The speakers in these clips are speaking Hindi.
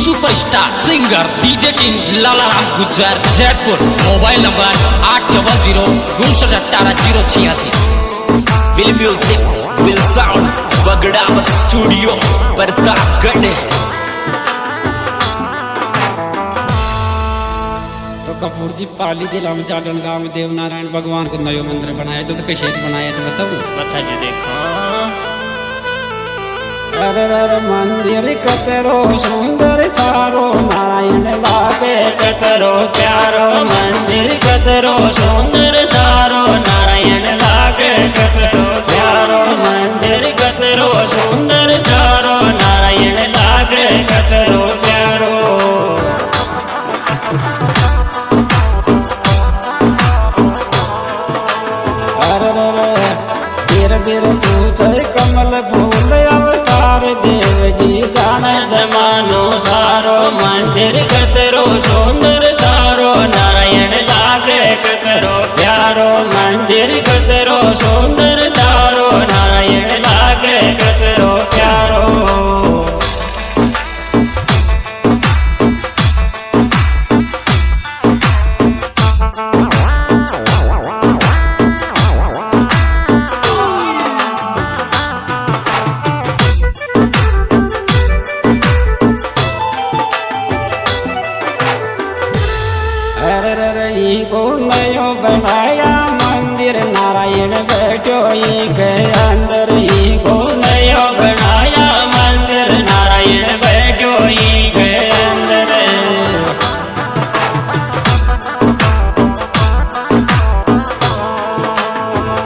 Superstar singer DJ king Lalaram Gujjar Jaipur. Mobile number 8050-681886। Will music will sound Bagdawat studio Pratapgarh. तो कपूर जी पाली जिला में चाटन गांव में देवनारायण भगवान को नयो मंदिर बनाया जो तो कैसे बनाया तो बताओ। बता जो देखो अरे मंदिर कतरो सुंदर तारो नारायण लागे कतरो प्यारो। मंदिर कतरो सुंदर तारो नारायण लागे कतरो प्यारो। मंदिर कतरो सुंदर तारो नारायण लागे कतरो प्यारो। अरे धीरे धीरे तू कमल फूल अवतार देव जी जाने जमानो सारो। मंदिर कतरो सुंदर तारो नारायण लागे कतरो प्यारो। मंदिर कतरो सुंदर तारो नारायण लागे कतरो प्यारो। को नयो बनाया मंदिर नारायण बैठो के अंदर। ही को नयो बनाया मंदिर नारायण बैठो के अंदर।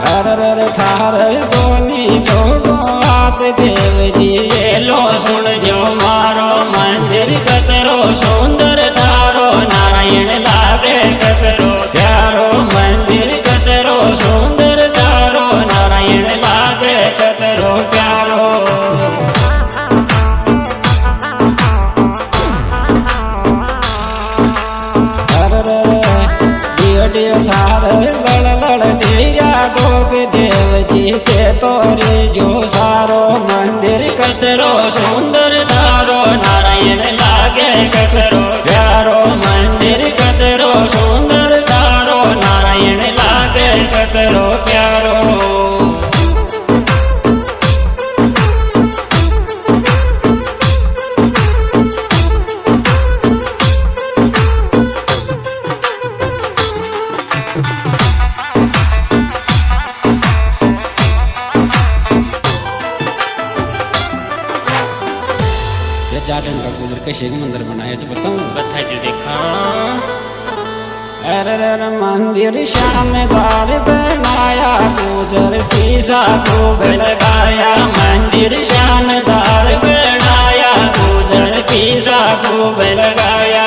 हर थार दोनी जोड़ो हाथ देव जी ये लो सुन जो मारो। मंदिर कतरो सुंदर तारो नारायण लागे कतरो प्यारो। मंदिर कतरो सुंदर तारो नारायण लागे कतरो प्यारो। डियो थार लड़ लड़ दिया डोग देव जी के तोरे जो सारो। मंदिर कतरो सुंदर तारो नारायण लागे कतरो प्यारो। मंदिर कतरो सुंदर तारो नारायण लागे कतरो प्यारो। जाटन का गुजर कैसे मंदिर बनाया तो बताऊं। बता जो देखो अरे मंदिर शानदार बनाया गुजर पीसा खूब लगाया। मंदिर शानदार बनाया गुजर पीसा खूब लगाया।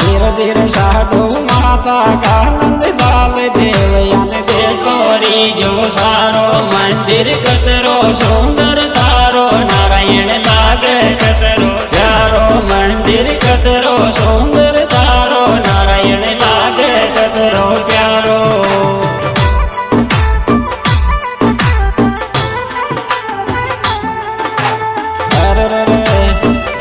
धीरे धीरे साधु माता का नंद लाल देव यान दे तोरी जो सारो। मंदिर कतरो सुंदर तारो नारायण लागे कतरो प्यारो। मंदिर कतरो सुंदर तारो नारायण लागे कतरो प्यारो।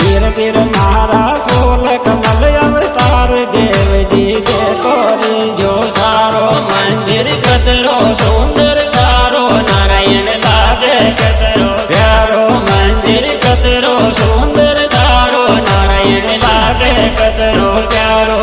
धीरे धीरे मारा फूल कमल अवतार देव जी के तोरी जो सारो। मंदिर कतरो सुंदर तारो नारायण लागे कतरो प्यारो। मंदिर कतरो सुंदर तारो नारायण लागे कतरो प्यारो।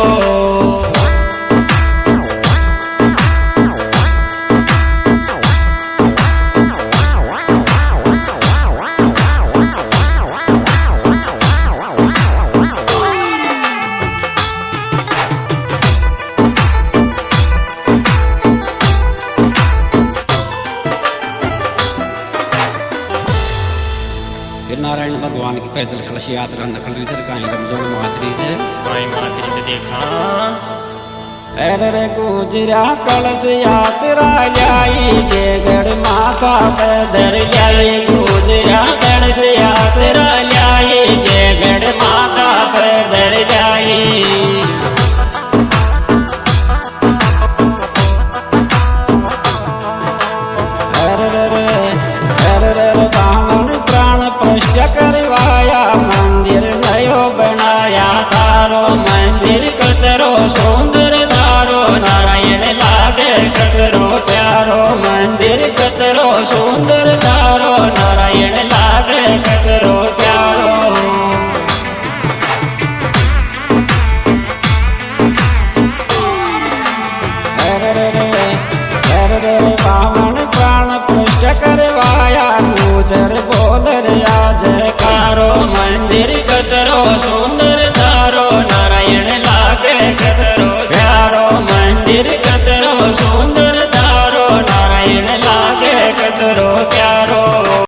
नारायण भगवान की पैदल कलश यात्रा नकल रिजर का महाचरी से देखा। अरे गुजरा कलश यात्रा जाई जयगढ़ माता पैदल जाई। गुजरा कलश यात्रा जाई जयगढ़ माता पैदल जाई। તારો મંદિર કતરો સુંદર તારો નારાયણ લાગે કતરો પ્યારો મંદિર કતરો સુંદર તારો નારાયણ લાગે કતરો પ્યારો